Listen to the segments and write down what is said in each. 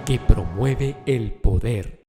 que promueve el poder.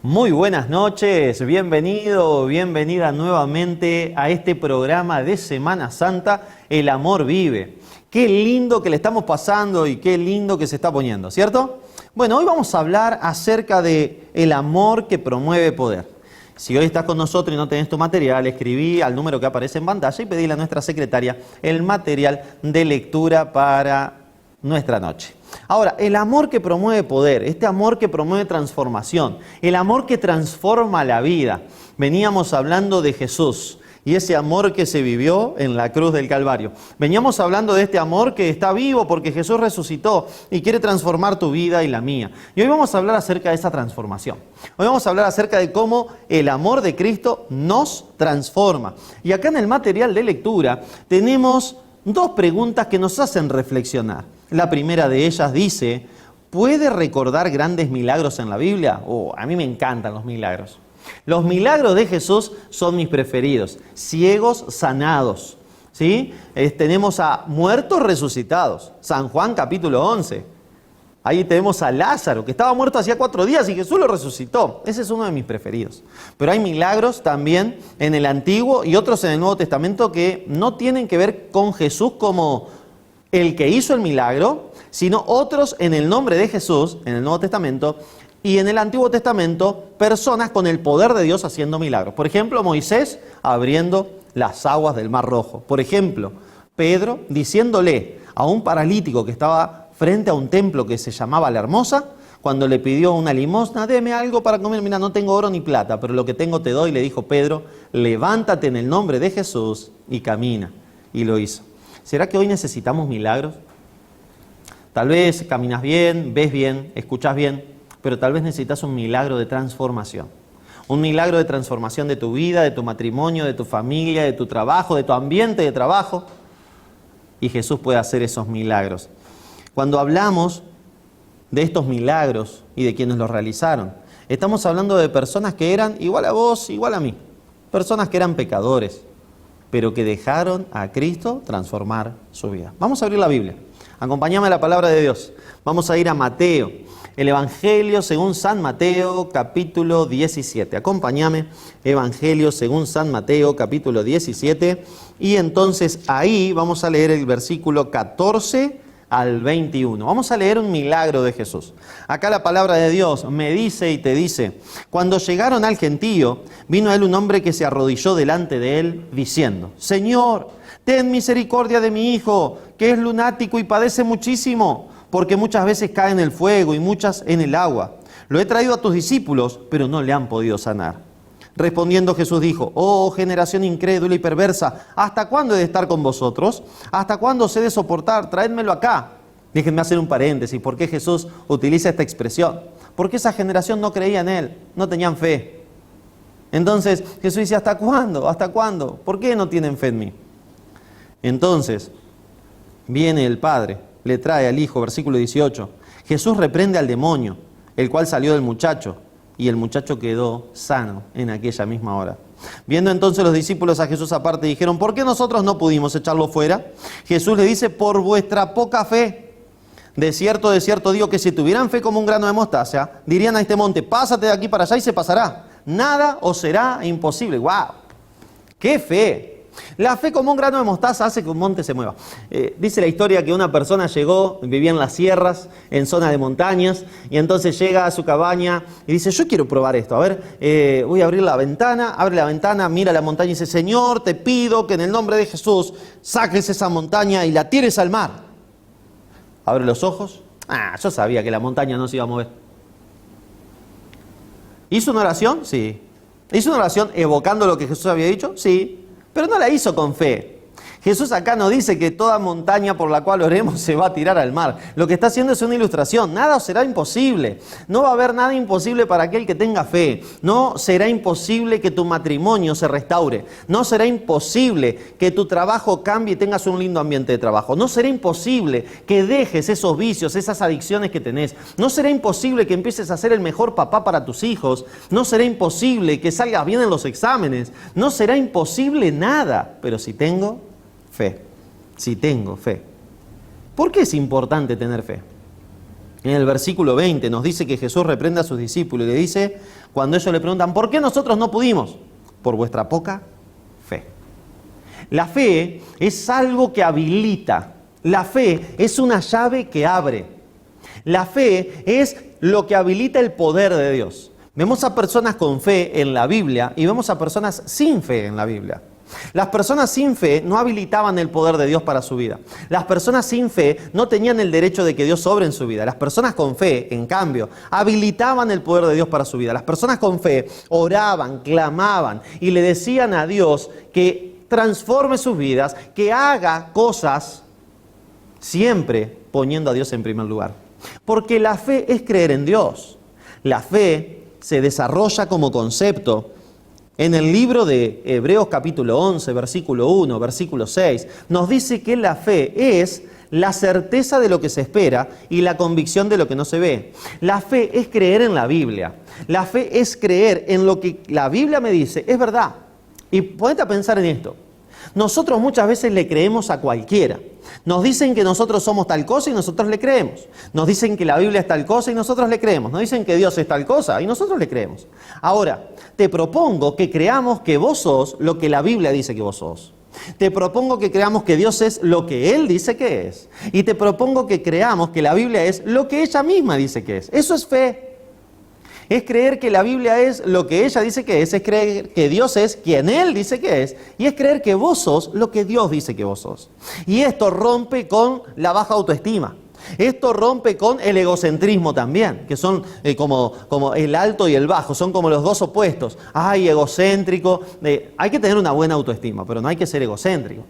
Muy buenas noches, bienvenido, bienvenida nuevamente a este programa de Semana Santa, El Amor Vive. Qué lindo que le estamos pasando y qué lindo que se está poniendo, ¿cierto? Bueno, hoy vamos a hablar acerca de el amor que promueve poder. Si hoy estás con nosotros y no tenés tu material, escribí al número que aparece en pantalla y pedíle a nuestra secretaria el material de lectura para nuestra noche. Ahora, el amor que promueve poder, este amor que promueve transformación, el amor que transforma la vida. Veníamos hablando de Jesús y ese amor que se vivió en la cruz del Calvario. Veníamos hablando de este amor que está vivo porque Jesús resucitó y quiere transformar tu vida y la mía. Y hoy vamos a hablar acerca de esa transformación. Hoy vamos a hablar acerca de cómo el amor de Cristo nos transforma. Y acá en el material de lectura tenemos dos preguntas que nos hacen reflexionar. La primera de ellas dice, ¿puede recordar grandes milagros en la Biblia? A mí me encantan los milagros. Los milagros de Jesús son mis preferidos. Ciegos sanados, ¿sí? Tenemos a muertos resucitados. San Juan capítulo 11. Ahí tenemos a Lázaro, que estaba muerto hacía 4 días y Jesús lo resucitó. Ese es uno de mis preferidos. Pero hay milagros también en el Antiguo y otros en el Nuevo Testamento que no tienen que ver con Jesús como el que hizo el milagro, sino otros en el nombre de Jesús, en el Nuevo Testamento, y en el Antiguo Testamento, personas con el poder de Dios haciendo milagros. Por ejemplo, Moisés abriendo las aguas del Mar Rojo. Por ejemplo, Pedro diciéndole a un paralítico que estaba frente a un templo que se llamaba La Hermosa, cuando le pidió una limosna, deme algo para comer, mira, no tengo oro ni plata, pero lo que tengo te doy, le dijo Pedro, levántate en el nombre de Jesús y camina. Y lo hizo. ¿Será que hoy necesitamos milagros? Tal vez caminas bien, ves bien, escuchas bien, pero tal vez necesitas un milagro de transformación. Un milagro de transformación de tu vida, de tu matrimonio, de tu familia, de tu trabajo, de tu ambiente de trabajo. Y Jesús puede hacer esos milagros. Cuando hablamos de estos milagros y de quienes los realizaron, estamos hablando de personas que eran igual a vos, igual a mí. Personas que eran pecadores, pero que dejaron a Cristo transformar su vida. Vamos a abrir la Biblia. Acompáñame a la palabra de Dios. Vamos a ir a Mateo, el Evangelio según San Mateo, capítulo 17. Acompáñame, Evangelio según San Mateo, capítulo 17. Y entonces ahí vamos a leer el versículo 14 al 21. Vamos a leer un milagro de Jesús. Acá la palabra de Dios me dice y te dice, cuando llegaron al gentío, vino a él un hombre que se arrodilló delante de él, diciendo, Señor, ten misericordia de mi hijo, que es lunático y padece muchísimo, porque muchas veces cae en el fuego y muchas en el agua. Lo he traído a tus discípulos, pero no le han podido sanar. Respondiendo Jesús dijo, oh generación incrédula y perversa, ¿hasta cuándo he de estar con vosotros? ¿Hasta cuándo os he de soportar? Traédmelo acá. Déjenme hacer un paréntesis. ¿Por qué Jesús utiliza esta expresión? Porque esa generación no creía en Él, no tenían fe. Entonces Jesús dice, ¿hasta cuándo? ¿Hasta cuándo? ¿Por qué no tienen fe en mí? Entonces viene el Padre, le trae al Hijo, versículo 18. Jesús reprende al demonio, el cual salió del muchacho, y el muchacho quedó sano en aquella misma hora. Viendo entonces los discípulos a Jesús aparte, dijeron, ¿por qué nosotros no pudimos echarlo fuera? Jesús le dice, por vuestra poca fe. De cierto digo que si tuvieran fe como un grano de mostaza, dirían a este monte, pásate de aquí para allá y se pasará. Nada os será imposible. ¡Wow! ¡Qué fe! La fe como un grano de mostaza hace que un monte se mueva. Dice la historia que una persona llegó, vivía en las sierras, en zona de montañas, y entonces llega a su cabaña y dice, yo quiero probar esto, a ver, voy a abrir la ventana, abre la ventana, mira la montaña y dice, Señor, te pido que en el nombre de Jesús saques esa montaña y la tires al mar. Abre los ojos, yo sabía que la montaña no se iba a mover. ¿Hizo una oración? Sí. ¿Hizo una oración evocando lo que Jesús había dicho? Sí. Pero no la hizo con fe. Jesús acá no dice que toda montaña por la cual oremos se va a tirar al mar. Lo que está haciendo es una ilustración. Nada será imposible. No va a haber nada imposible para aquel que tenga fe. No será imposible que tu matrimonio se restaure. No será imposible que tu trabajo cambie y tengas un lindo ambiente de trabajo. No será imposible que dejes esos vicios, esas adicciones que tenés. No será imposible que empieces a ser el mejor papá para tus hijos. No será imposible que salgas bien en los exámenes. No será imposible nada. Pero si tengo fe. ¿Por qué es importante tener fe? En el versículo 20 nos dice que Jesús reprende a sus discípulos y le dice, cuando ellos le preguntan, ¿por qué nosotros no pudimos? Por vuestra poca fe. La fe es algo que habilita. La fe es una llave que abre. La fe es lo que habilita el poder de Dios. Vemos a personas con fe en la Biblia y vemos a personas sin fe en la Biblia. Las personas sin fe no habilitaban el poder de Dios para su vida. Las personas sin fe no tenían el derecho de que Dios obre en su vida. Las personas con fe, en cambio, habilitaban el poder de Dios para su vida. Las personas con fe oraban, clamaban y le decían a Dios que transforme sus vidas, que haga cosas siempre poniendo a Dios en primer lugar. Porque la fe es creer en Dios. La fe se desarrolla como concepto en el libro de Hebreos capítulo 11, versículo 1, versículo 6, nos dice que la fe es la certeza de lo que se espera y la convicción de lo que no se ve. La fe es creer en la Biblia. La fe es creer en lo que la Biblia me dice, es verdad. Y ponete a pensar en esto. Nosotros muchas veces le creemos a cualquiera. Nos dicen que nosotros somos tal cosa y nosotros le creemos. Nos dicen que la Biblia es tal cosa y nosotros le creemos. Nos dicen que Dios es tal cosa y nosotros le creemos. Ahora, te propongo que creamos que vos sos lo que la Biblia dice que vos sos. Te propongo que creamos que Dios es lo que Él dice que es. Y te propongo que creamos que la Biblia es lo que ella misma dice que es. Eso es fe. Es creer que la Biblia es lo que ella dice que es creer que Dios es quien Él dice que es, y es creer que vos sos lo que Dios dice que vos sos. Y esto rompe con la baja autoestima. Esto rompe con el egocentrismo también, que son como el alto y el bajo, son como los dos opuestos. Ay, egocéntrico. Hay que tener una buena autoestima, pero no hay que ser egocéntrico.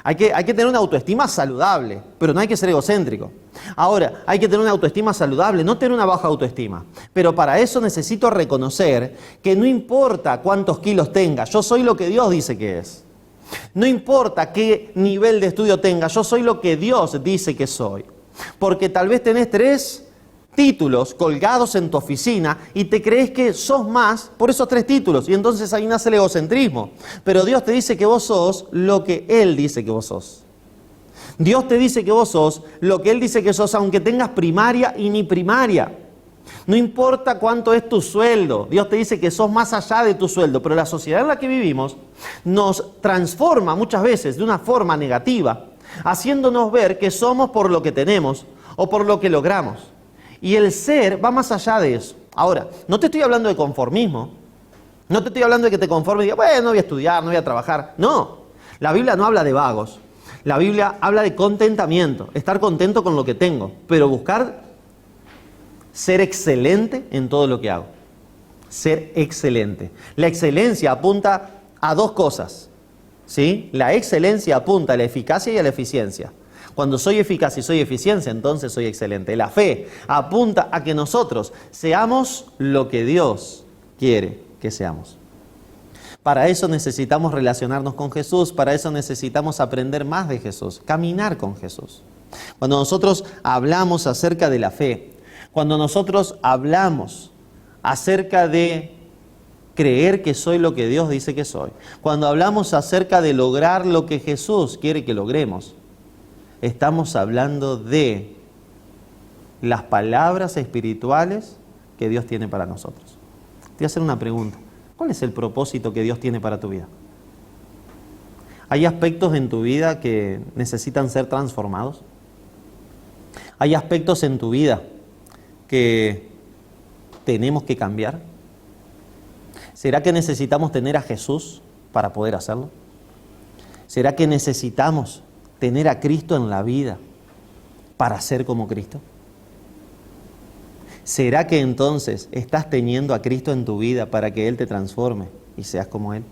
Hay que tener una autoestima saludable, pero no hay que ser egocéntrico. Ahora, hay que tener una autoestima saludable, no tener una baja autoestima. Pero para eso necesito reconocer que no importa cuántos kilos tenga, yo soy lo que Dios dice que es. No importa qué nivel de estudio tenga, yo soy lo que Dios dice que soy. Porque tal vez tenés 3 títulos colgados en tu oficina y te crees que sos más por esos 3 títulos y entonces ahí nace el egocentrismo. Pero Dios te dice que vos sos lo que Él dice que vos sos. Dios te dice que vos sos lo que Él dice que sos, aunque tengas primaria y ni primaria. No importa cuánto es tu sueldo, Dios te dice que sos más allá de tu sueldo, pero la sociedad en la que vivimos nos transforma muchas veces de una forma negativa, haciéndonos ver que somos por lo que tenemos o por lo que logramos. Y el ser va más allá de eso. Ahora, no te estoy hablando de conformismo. No te estoy hablando de que te conformes y digas, bueno, no voy a estudiar, no voy a trabajar. No, la Biblia no habla de vagos. La Biblia habla de contentamiento, estar contento con lo que tengo, pero buscar ser excelente en todo lo que hago. Ser excelente. La excelencia apunta a 2 cosas, ¿sí? La excelencia apunta a la eficacia y a la eficiencia. Cuando soy eficaz y soy eficiencia, entonces soy excelente. La fe apunta a que nosotros seamos lo que Dios quiere que seamos. Para eso necesitamos relacionarnos con Jesús, para eso necesitamos aprender más de Jesús, caminar con Jesús. Cuando nosotros hablamos acerca de la fe, cuando nosotros hablamos acerca de creer que soy lo que Dios dice que soy, cuando hablamos acerca de lograr lo que Jesús quiere que logremos, estamos hablando de las palabras espirituales que Dios tiene para nosotros. Te voy a hacer una pregunta. ¿Cuál es el propósito que Dios tiene para tu vida? ¿Hay aspectos en tu vida que necesitan ser transformados? ¿Hay aspectos en tu vida que tenemos que cambiar? ¿Será que necesitamos tener a Jesús para poder hacerlo? ¿Será que necesitamos tener a Cristo en la vida para ser como Cristo? ¿Será que entonces estás teniendo a Cristo en tu vida para que Él te transforme y seas como Él?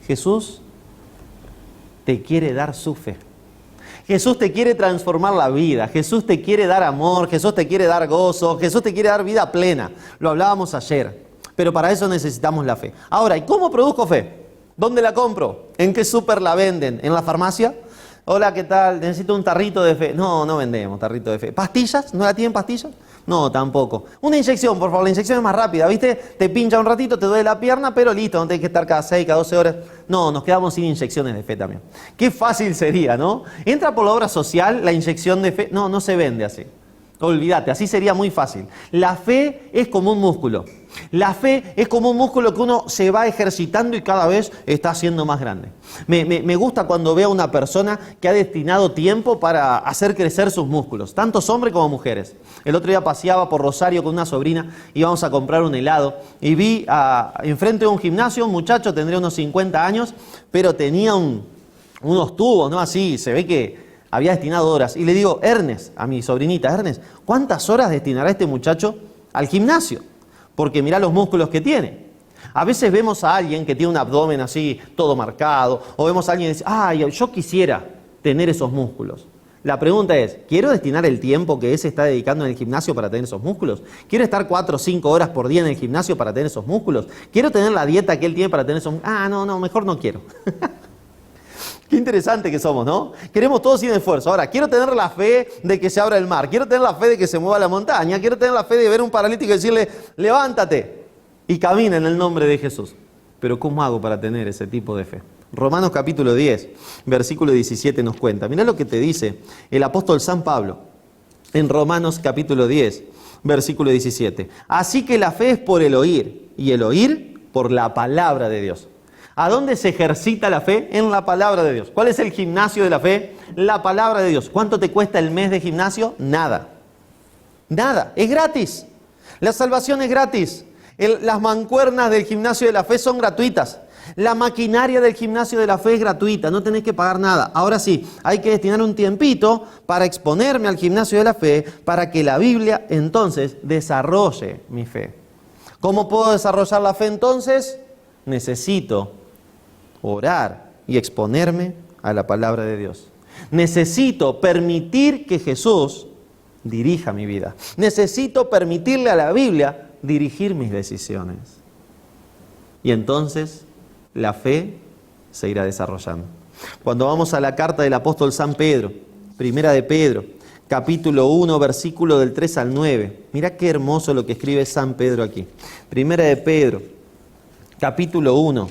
Jesús te quiere dar su fe. Jesús te quiere transformar la vida. Jesús te quiere dar amor. Jesús te quiere dar gozo. Jesús te quiere dar vida plena. Lo hablábamos ayer. Pero para eso necesitamos la fe. Ahora, ¿y cómo produzco fe? ¿Dónde la compro? ¿En qué súper la venden? ¿En la farmacia? Hola, ¿qué tal? Necesito un tarrito de fe. No, no vendemos tarrito de fe. ¿Pastillas? ¿No la tienen pastillas? No, tampoco. Una inyección, por favor, la inyección es más rápida, ¿viste? Te pincha un ratito, te duele la pierna, pero listo, no tenés que estar cada 6, cada 12 horas. No, nos quedamos sin inyecciones de fe también. Qué fácil sería, ¿no? Entra por la obra social, la inyección de fe. No, no se vende así. Olvídate, así sería muy fácil. La fe es como un músculo. La fe es como un músculo que uno se va ejercitando y cada vez está haciendo más grande. Me gusta cuando veo a una persona que ha destinado tiempo para hacer crecer sus músculos, tanto hombres como mujeres. El otro día paseaba por Rosario con una sobrina, íbamos a comprar un helado y vi enfrente de un gimnasio un muchacho, tendría unos 50 años, pero tenía unos tubos, ¿no? Así, se ve que había destinado horas. Y le digo, Ernest, a mi sobrinita, Ernest, ¿cuántas horas destinará este muchacho al gimnasio? Porque mirá los músculos que tiene. A veces vemos a alguien que tiene un abdomen así, todo marcado, o vemos a alguien que dice, ay, yo quisiera tener esos músculos. La pregunta es, ¿quiero destinar el tiempo que ese está dedicando en el gimnasio para tener esos músculos? ¿Quiero estar 4 o 5 horas por día en el gimnasio para tener esos músculos? ¿Quiero tener la dieta que él tiene para tener esos músculos? No, mejor no quiero. Qué interesante que somos, ¿no? Queremos todo sin esfuerzo. Ahora, quiero tener la fe de que se abra el mar. Quiero tener la fe de que se mueva la montaña. Quiero tener la fe de ver un paralítico y decirle, levántate y camina en el nombre de Jesús. Pero ¿cómo hago para tener ese tipo de fe? Romanos capítulo 10, versículo 17 nos cuenta. Mirá lo que te dice el apóstol San Pablo en Romanos capítulo 10, versículo 17. Así que la fe es por el oír y el oír por la palabra de Dios. ¿A dónde se ejercita la fe? En la palabra de Dios. ¿Cuál es el gimnasio de la fe? La palabra de Dios. ¿Cuánto te cuesta el mes de gimnasio? Nada. Nada. Es gratis. La salvación es gratis. Las mancuernas del gimnasio de la fe son gratuitas. La maquinaria del gimnasio de la fe es gratuita. No tenés que pagar nada. Ahora sí, hay que destinar un tiempito para exponerme al gimnasio de la fe para que la Biblia entonces desarrolle mi fe. ¿Cómo puedo desarrollar la fe entonces? Necesito orar y exponerme a la palabra de Dios. Necesito permitir que Jesús dirija mi vida. Necesito permitirle a la Biblia dirigir mis decisiones. Y entonces la fe se irá desarrollando. Cuando vamos a la carta del apóstol San Pedro, primera de Pedro, capítulo 1, versículo del 3 al 9. Mirá qué hermoso lo que escribe San Pedro aquí. Primera de Pedro, capítulo 1,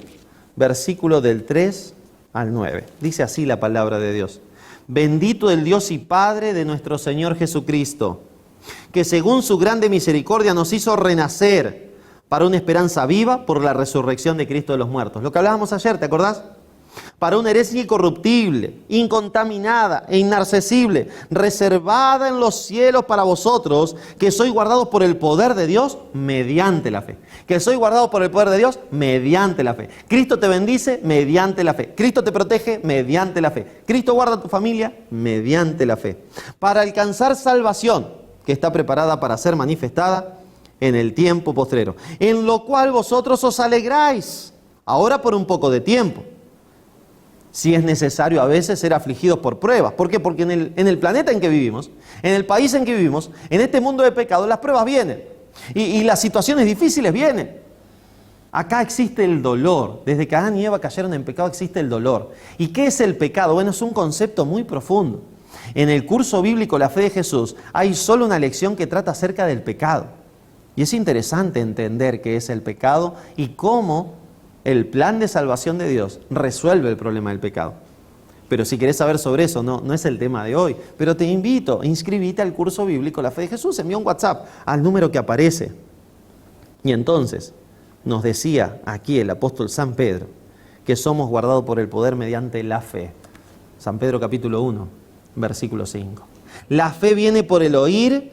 versículo del 3 al 9. Dice así la palabra de Dios. Bendito el Dios y Padre de nuestro Señor Jesucristo, que según su grande misericordia nos hizo renacer para una esperanza viva por la resurrección de Cristo de los muertos. Lo que hablábamos ayer, ¿te acordás? Para una herencia incorruptible, incontaminada e inaccesible, reservada en los cielos para vosotros, que sois guardados por el poder de Dios mediante la fe. Que sois guardados por el poder de Dios mediante la fe. Cristo te bendice mediante la fe. Cristo te protege mediante la fe. Cristo guarda a tu familia mediante la fe. Para alcanzar salvación, que está preparada para ser manifestada en el tiempo postrero. En lo cual vosotros os alegráis, ahora por un poco de tiempo. Si es necesario a veces ser afligidos por pruebas. ¿Por qué? Porque en el planeta en que vivimos, en el país en que vivimos, en este mundo de pecado, las pruebas vienen. Y las situaciones difíciles vienen. Acá existe el dolor. Desde que Adán y Eva cayeron en pecado existe el dolor. ¿Y qué es el pecado? Bueno, es un concepto muy profundo. En el curso bíblico La Fe de Jesús hay solo una lección que trata acerca del pecado. Y es interesante entender qué es el pecado y cómo el plan de salvación de Dios resuelve el problema del pecado. Pero si querés saber sobre eso, no es el tema de hoy. Pero te invito, inscribite al curso bíblico La Fe de Jesús. Envía un WhatsApp al número que aparece. Y entonces nos decía aquí el apóstol San Pedro que somos guardados por el poder mediante la fe. San Pedro capítulo 1, versículo 5. La fe viene por el oír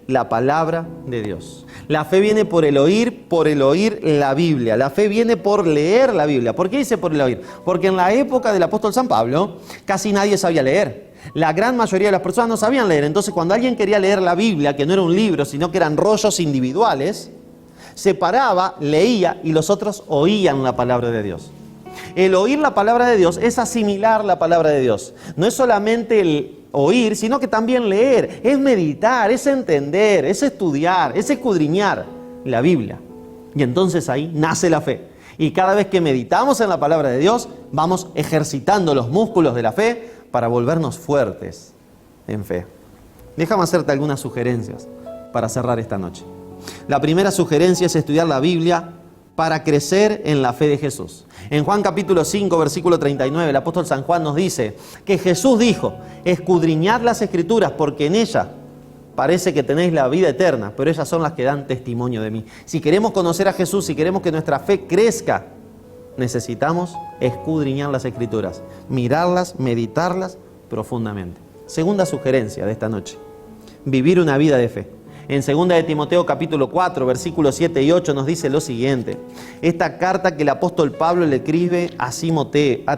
la palabra de Dios. La fe viene por el oír la Biblia. La fe viene por leer la Biblia. ¿Por qué dice por el oír? Porque en la época del apóstol San Pablo casi nadie sabía leer. La gran mayoría de las personas no sabían leer. Entonces cuando alguien quería leer la Biblia, que no era un libro, sino que eran rollos individuales, se paraba, leía y los otros oían la palabra de Dios. El oír la palabra de Dios es asimilar la palabra de Dios. No es solamente el oír, sino que también leer, es meditar, es entender, es estudiar, es escudriñar la Biblia. Y entonces ahí nace la fe. Y cada vez que meditamos en la palabra de Dios, vamos ejercitando los músculos de la fe para volvernos fuertes en fe. Déjame hacerte algunas sugerencias para cerrar esta noche. La primera sugerencia es estudiar la Biblia para crecer en la fe de Jesús. En Juan capítulo 5, versículo 39, el apóstol San Juan nos dice que Jesús dijo: escudriñad las Escrituras, porque en ellas parece que tenéis la vida eterna, pero ellas son las que dan testimonio de mí. Si queremos conocer a Jesús, si queremos que nuestra fe crezca, necesitamos escudriñar las Escrituras, mirarlas, meditarlas profundamente. Segunda sugerencia de esta noche: vivir una vida de fe. En 2 de Timoteo capítulo 4, versículos 7 y 8 nos dice lo siguiente. Esta carta que el apóstol Pablo le escribe a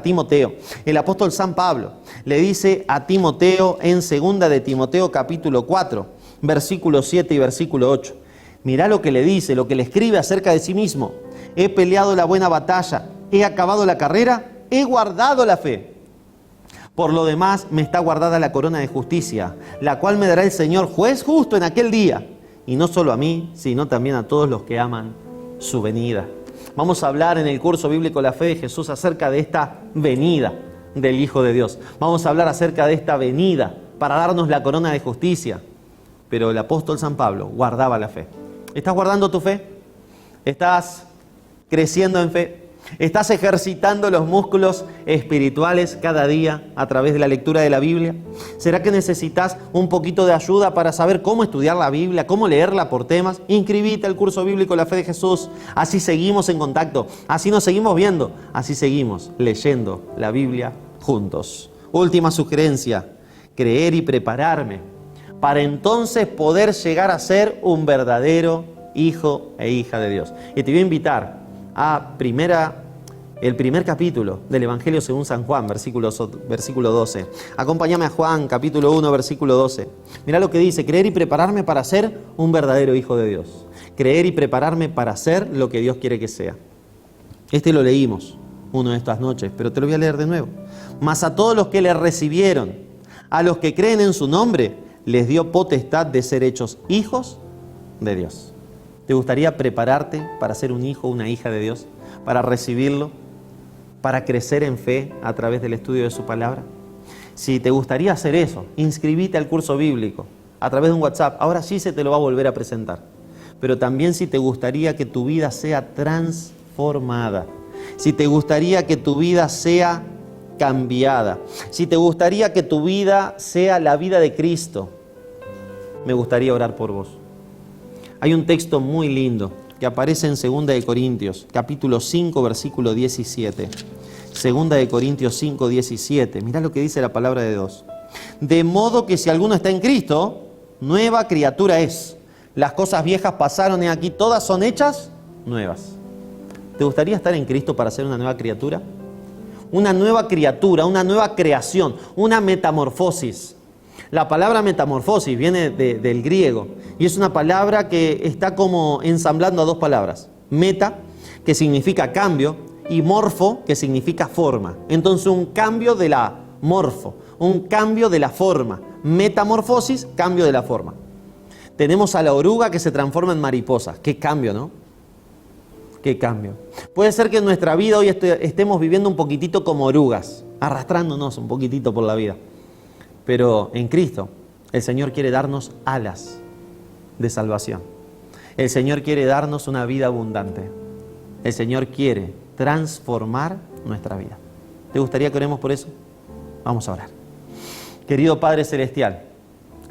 Timoteo. El apóstol San Pablo le dice a Timoteo en 2 de Timoteo capítulo 4, versículo 7 y versículo 8. Mirá lo que le dice, lo que le escribe acerca de sí mismo. He peleado la buena batalla, he acabado la carrera, he guardado la fe. Por lo demás, me está guardada la corona de justicia, la cual me dará el Señor, juez justo, en aquel día. Y no solo a mí, sino también a todos los que aman su venida. Vamos a hablar en el curso bíblico La Fe de Jesús acerca de esta venida del Hijo de Dios. Vamos a hablar acerca de esta venida para darnos la corona de justicia. Pero el apóstol San Pablo guardaba la fe. ¿Estás guardando tu fe? ¿Estás creciendo en fe? ¿Estás ejercitando los músculos espirituales cada día a través de la lectura de la Biblia? ¿Será que necesitas un poquito de ayuda para saber cómo estudiar la Biblia, cómo leerla por temas? Inscribite al curso bíblico La Fe de Jesús. Así seguimos en contacto, así nos seguimos viendo, así seguimos leyendo la Biblia juntos. Última sugerencia: creer y prepararme para entonces poder llegar a ser un verdadero hijo e hija de Dios. Y te voy a invitar a el primer capítulo del Evangelio según San Juan, versículo 12. Acompáñame a Juan, capítulo 1, versículo 12. Mirá lo que dice: creer y prepararme para ser un verdadero hijo de Dios. Creer y prepararme para ser lo que Dios quiere que sea. Este lo leímos una de estas noches, pero te lo voy a leer de nuevo. Mas a todos los que le recibieron, a los que creen en su nombre, les dio potestad de ser hechos hijos de Dios. ¿Te gustaría prepararte para ser un hijo o una hija de Dios? ¿Para recibirlo? ¿Para crecer en fe a través del estudio de su palabra? Si te gustaría hacer eso, inscribite al curso bíblico a través de un WhatsApp. Ahora sí se te lo va a volver a presentar. Pero también si te gustaría que tu vida sea transformada, si te gustaría que tu vida sea cambiada, si te gustaría que tu vida sea la vida de Cristo, me gustaría orar por vos. Hay un texto muy lindo que aparece en 2 de Corintios, capítulo 5, versículo 17. 2 de Corintios 5, 17. Mirá lo que dice la palabra de Dios. De modo que si alguno está en Cristo, nueva criatura es. Las cosas viejas pasaron y aquí todas son hechas nuevas. ¿Te gustaría estar en Cristo para ser una nueva criatura? Una nueva criatura, una nueva creación, una metamorfosis. La palabra metamorfosis viene del griego y es una palabra que está como ensamblando a dos palabras. Meta, que significa cambio, y morfo, que significa forma. Entonces un cambio de la morfo, un cambio de la forma. Metamorfosis, cambio de la forma. Tenemos a la oruga que se transforma en mariposa. Qué cambio, ¿no? Qué cambio. Puede ser que en nuestra vida hoy estemos viviendo un poquitito como orugas, arrastrándonos un poquitito por la vida. Pero en Cristo, el Señor quiere darnos alas de salvación. El Señor quiere darnos una vida abundante. El Señor quiere transformar nuestra vida. ¿Te gustaría que oremos por eso? Vamos a orar. Querido Padre Celestial,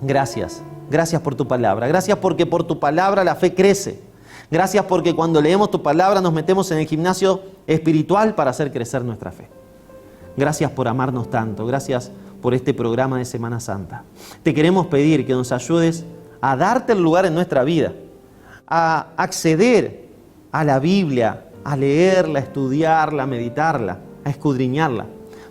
gracias. Gracias por tu palabra. Gracias porque por tu palabra la fe crece. Gracias porque cuando leemos tu palabra nos metemos en el gimnasio espiritual para hacer crecer nuestra fe. Gracias por amarnos tanto. Gracias por este programa de Semana Santa. Te queremos pedir que nos ayudes a darte el lugar en nuestra vida, a acceder a la Biblia, a leerla, a estudiarla, a meditarla, a escudriñarla,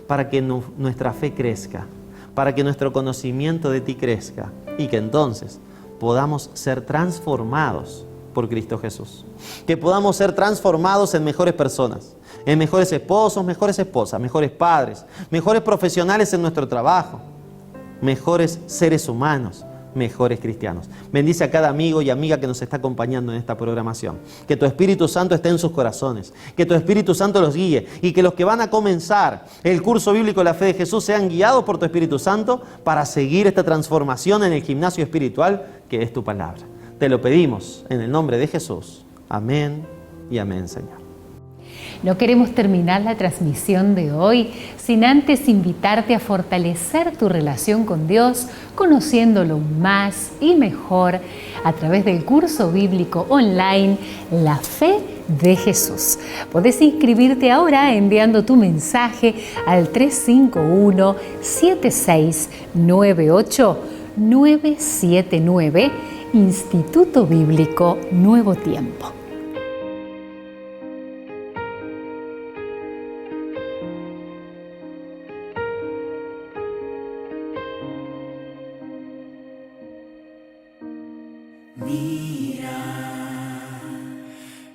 para que nuestra fe crezca, para que nuestro conocimiento de ti crezca y que entonces podamos ser transformados por Cristo Jesús. Que podamos ser transformados en mejores personas, en mejores esposos, mejores esposas, mejores padres, mejores profesionales en nuestro trabajo, mejores seres humanos, mejores cristianos. Bendice a cada amigo y amiga que nos está acompañando en esta programación. Que tu Espíritu Santo esté en sus corazones, que tu Espíritu Santo los guíe y que los que van a comenzar el curso bíblico de la fe de Jesús sean guiados por tu Espíritu Santo para seguir esta transformación en el gimnasio espiritual que es tu palabra. Te lo pedimos en el nombre de Jesús. Amén y amén, Señor. No queremos terminar la transmisión de hoy sin antes invitarte a fortalecer tu relación con Dios, conociéndolo más y mejor a través del curso bíblico online La Fe de Jesús. Podés inscribirte ahora enviando tu mensaje al 351-7698-979, Instituto Bíblico Nuevo Tiempo. Mira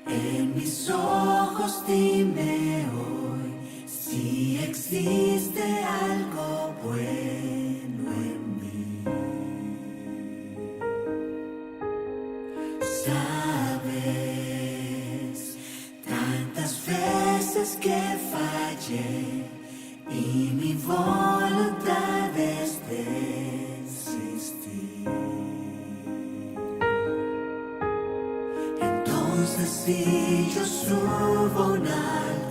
en mis ojos, dime hoy si existe algo bueno en mí. Sabes tantas veces que fallé y mi voluntad es desistir. Entonces si yo subo un alto